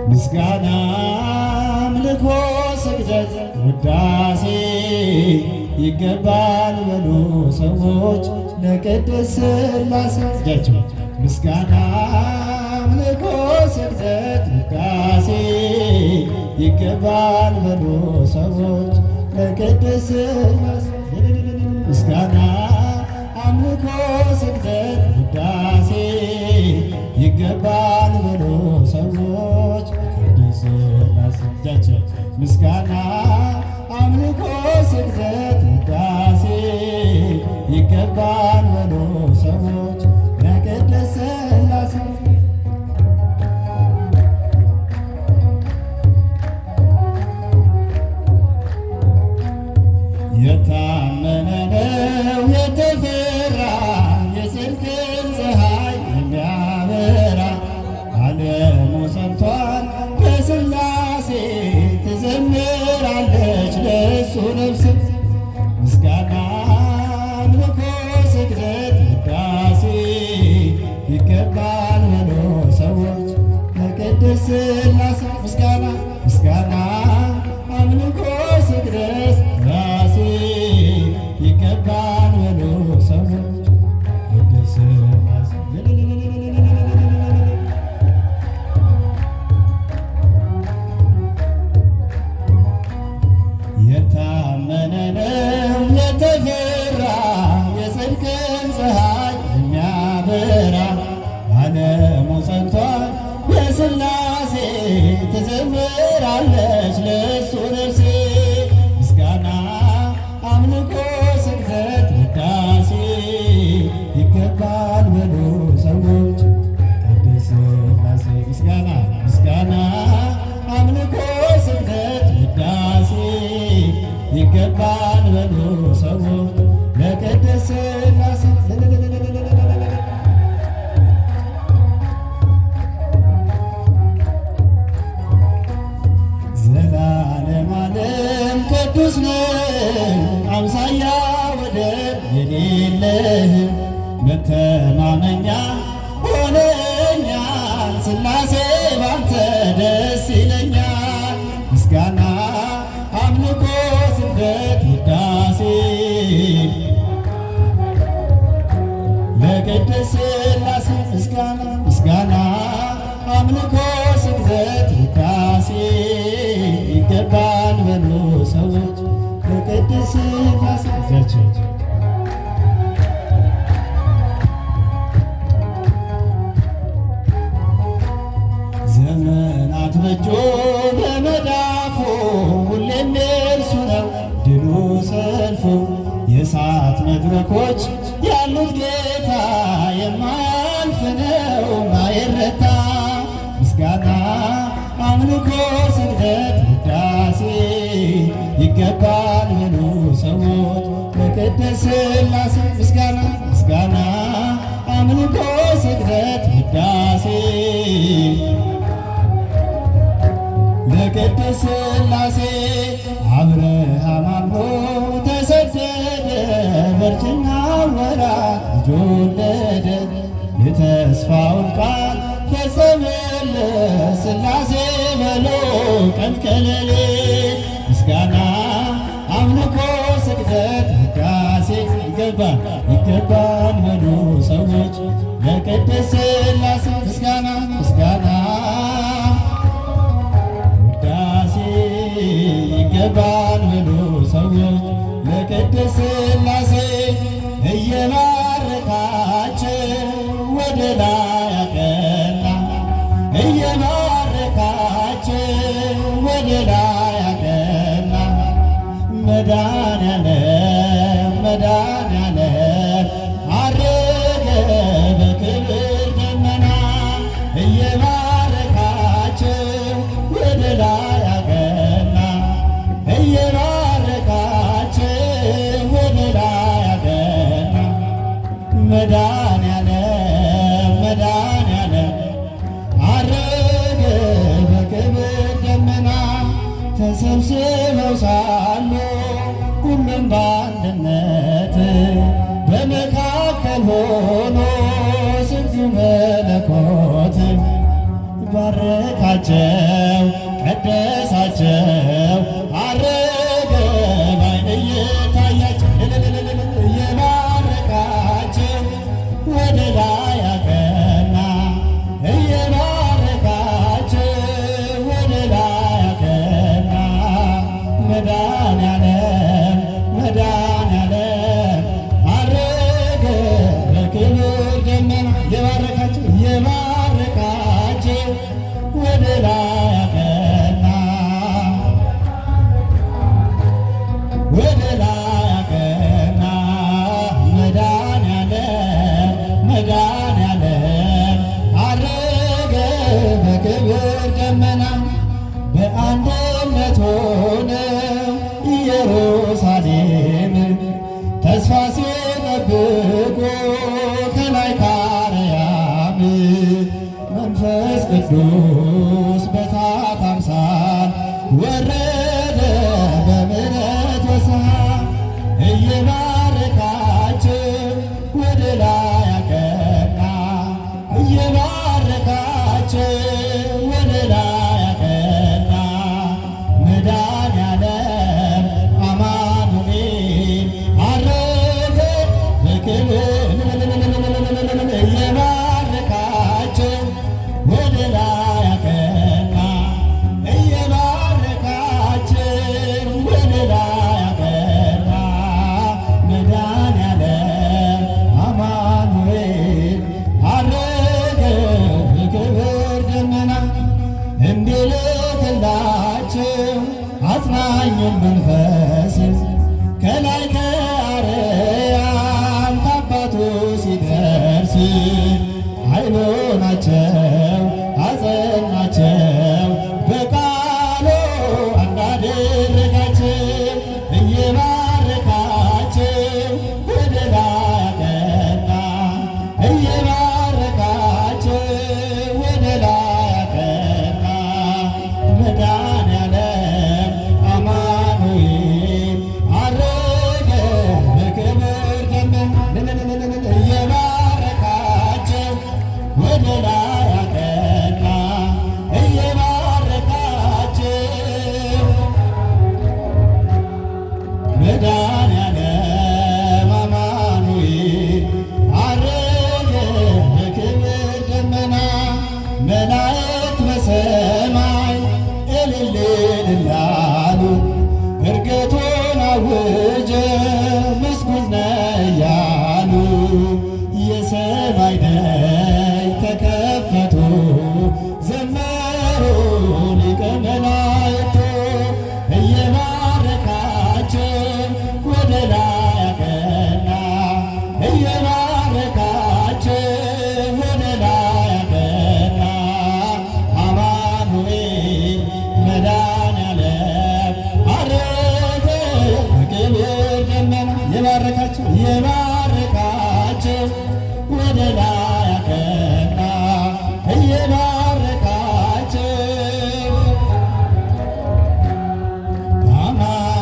ምስጋና አምልኮ ስግደት ውዳሴ ይገባል በሉ ሰዎች ለቅድስት ሥላሴ። እጃቸው ምስጋና አምልኮ ስግደት ውዳሴ ይገባል በሉ ሰዎች ለቅድስት ሥላሴ። ምስጋና አምልኮ ስግደት ውዳሴ ይገባል በሉ ሰዎች ቅድስት ሥላሴ። እጃቸው ምስጋና አምልኮ ስግደት ውዳሴ ይገባል በሉ ሰዎች ለቅድስት ሥላሴ። የታመነ ነው የተፈራ የጽድቅን ፀሐይ የሚያበራ ዓለሙ ጸንቷል በሥላሴ ትዘምራለች ለእሱ ነፍስ። ምስጋና አምልኮ ስግደት ውዳሴ ይገባል በሉ ሰዎች ለቅድስት ሥላሴ። ምስጋና ምስጋና አምልኮ ስግደት ውዳሴ ይገባል በሉ ሰዎች ቅድስት ሥላሴ። የታመነ ነው የተፈራ የጽድቅን ፀሐይ የሚያበራ ዓለሙ ጸንቷል በሥላሴ ትዘምራለች ለእሱ ነፍሴ። ምስጋና አምልኮ ስግደት ውዳሴ ይገባል በሉ ሰዎች ቅድስት ሥላሴ። ምስጋና ምስጋና አምልኮ ስግደት ውዳሴ ይገባል በሉ ሰዎች ለቅድስት ሥላሴ። ዘላለም ዓለም ቅዱስ ነህ አምሳያ ወደር የሌለህ መተማመኛ ሆነኛል ሥላሴ ባንተ ደስ ይለኛል። ምስጋና አምልኮ ስግደት ውዳሴ ለቅድስት ሥላሴ። ምስጋና ምስጋና አምልኮ ስግደት ውዳሴ ይገባል በሉ ሰዎች ለቅድስት ሥላሴ። ዘመናት በእጁ በመዳፉ ሁሌም የእርሱ ነው ድሉ ሰልፉ። የእሳት መድረኮች ያሉት ጌታ የማያልፍ ነው ማይረታ። ምስጋና አምልኮ ስግደት ውዳሴ ይገባል በሉ ሰዎች ለቅድስት ሥላሴ። ምስጋና ምስጋና አምልኮ ስግደት ውዳሴ ለቅድስት ሥላሴ። አብርሃም አምኖ ተሰደደ በእርጅና ወራት ልጅ ወለደ። የተስፋውን ቃል ፈጸመለት ሥላሴ በሎ ቀን ከሌሊት። ምስጋና አምልኮ ስግደት ውዳሴ ይገባል ይገባል በሉ ሰዎች ለቅድስት ሥላሴ። ምስጋና ምስጋና ውዳሴ ይገባል በሉ ሰዎች ለቅድስት ሥላሴ። እየባረካቸው ወደ ላይ አቀና እየባረካቸው ወደ ላይ አቀና። መድኃኔዓለም መድኃኔዓለም አረገ በክብር ደመና። እየባረካቸው ወደ ላይ አቀና እየባረካቸው ወደ ላይ አቀና። መድኃኔዓለም መድኃኔዓለም አረገ በክብር ደመና። ተሰብስበው ሳሉ ሁሉም በአንድነት በመካከል ሆኖ ስንቱ መለኮት ባረካቸው ቀደሳቸው አረገ ባይን እየታያቸው እየባረካቸው ወደ ላይ አቀና እየባረካቸው ወደ ላይ አቀና መድኃኔዓለም መድኃኔዓለም አረገ በክብር ደመና እየባረካቸው እየባረካቸው ወደ ላይ አቀና ወደ ላይ አቀና መድኃኔዓለም መድኃኔዓለም አረገ በክብር ደመና በአንድነት ሆነው ኢየሩሳሌም ተስፋ ሲጠብቁ ከላይ ከአርያም መንፈስ ቅዱስ በእሳት አምሳል ወረደ በምሕረት ወሰን እየባረካቸው ወደ ላይ አቀና እየባረካቸው ወደ ላይ አቀና መድኃኔዓለም አማኑኤል አረገ በክብር እየባረካቸው ወደ ላይ አቀና እየባረካቸው ወደ ላይ አቀና መድኃኔዓለም አማኑኤል አረገ በክብር ደመና እንዲልክላቸው አጽናኙን መንፈስ ከላይ ከአርያም ከአባቱ ሲደርስ ኃይሎናቸው አጸናቸው በቃሉ እንዳደረጋቸው እየባረካቸው ወደ ላይ አቀና እየባረካቸው ወደ ላይ አቀና መድኃኔዓለም አማኑኤል አረገ በክብር ደመና እየባረካቸው ወደ ላይ አቀና እየባረካቸው መድኃኔዓለም አማኑኤል አረገ በክብር ደመና መላእክት በሰማይ እልል እልል ዕርገቱን አወጀ ምስጉን ነው እያሉ የሰማይ ደጅ ተከፈቱ ዘመሩ ሊቀ መላእክቱ እየባረካቸው ወደ ላይ አቀና እየባረካቸው ወደ ላይ አቀና አማኑኤል መድኃኔዓለም አረገ በክብር ደመና እየባረካቸው እየባረካቸው ወደ ላይ አቀና እየባረካቸው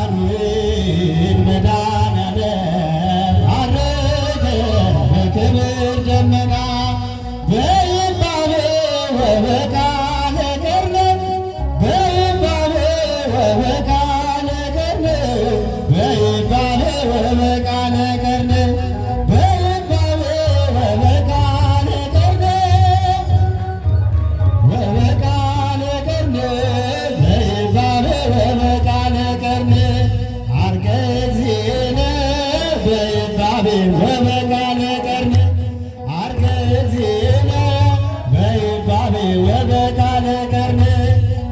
አማኑኤል መድኃኔዓለም አረገ በክብር ደመና በይባቤ ወበቃለ ቀርነ በይባቤ ወበቃለ ቀርነ በይባቤ ወበቃለ ቀርነ በይባቤ ወበቃለ ቀርነ ወበቃለ ቀርነ በይባቤ ወበቃለ ቀርነ አርገ እግዚእነ በይባቤ ወበቃለ ቀርነ አርገ እግዚእነ በይባቤ ወበቃለ ቀርነ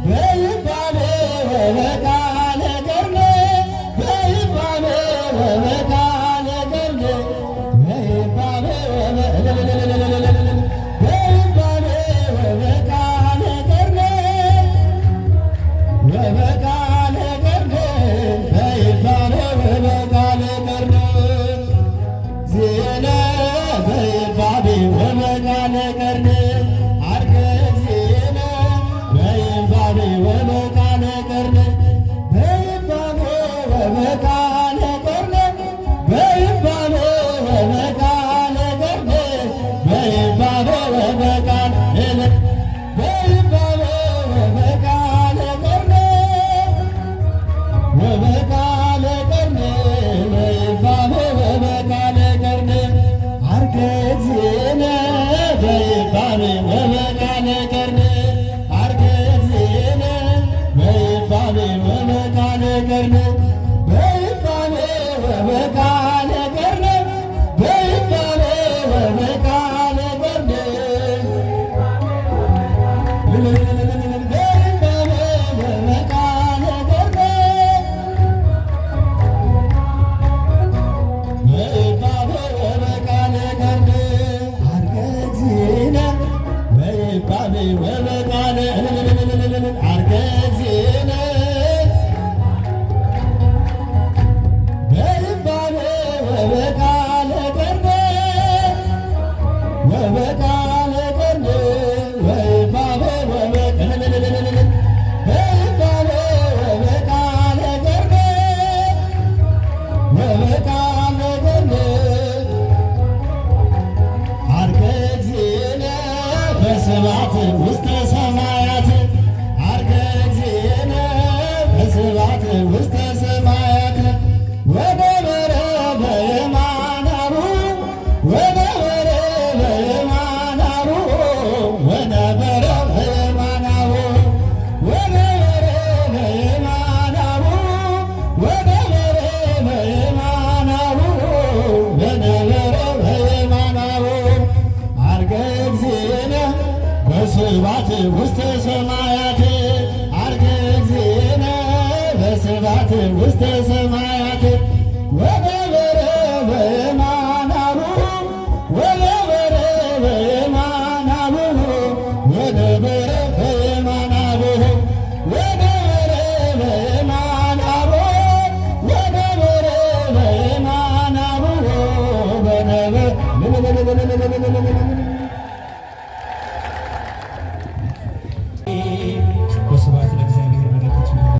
በይባቤ ወበቃለ ቀርነ በይባቤ ወበቃለ ቀርነ በይባቤ በይባቤ ወበቃለ ቀርነ ወበቃለ ቀርነ በይባቤ ወበቃለ ቀርነ ዜነ በይባቤ ወበቃለ ቀርነ አርገ ዜነ በይባቤ ወበቃለ ቀርነ በይባቤ ወበቃለ ቀርነ በይባቤ ወበቃለ ቀርነ በይባቤ ወበቃለ ገርነ በይባቤ ወበቃለ ገርነ በይባቤ ወበቃለ ገርነ በይባቤ ወበቃለ ገርነ በይባቤ ወበቃለ ገርነ አርገ እግዚእነ በይባቤ ወበቃለ አርገ እግዚእነ በይባቤ ወበቃለ ገርነ ወበቃለ ገርነ ወይባቤ ወበቃለ በይባቤ ወበቃለ ገርነ ወበቃለ ገርነ አርገ እግዚእነ በስብሐት ውስተ ሰማያት አርገ እግዚእነ በስብሐት ውስተ ሰማያት ወነበረ በየማናሩ ወነበረ በየማናሩ ወነበረ በየማናሩ ወነበረ በየማናሩ ወነበረ በየማናሩ ወነበረ በየማናሩ አርገ እግዚእነ በስብሐት ውስተ ሰማያት አርገ እግዚእነ በስብሐት ውስተ ሰማያት ወነበረ በየማናሩ ወነበረ በየማናሩ ወነበረ በየማናሩ ወነበረ በየማናሩ ወነበረ በየማናሩ ወነበረ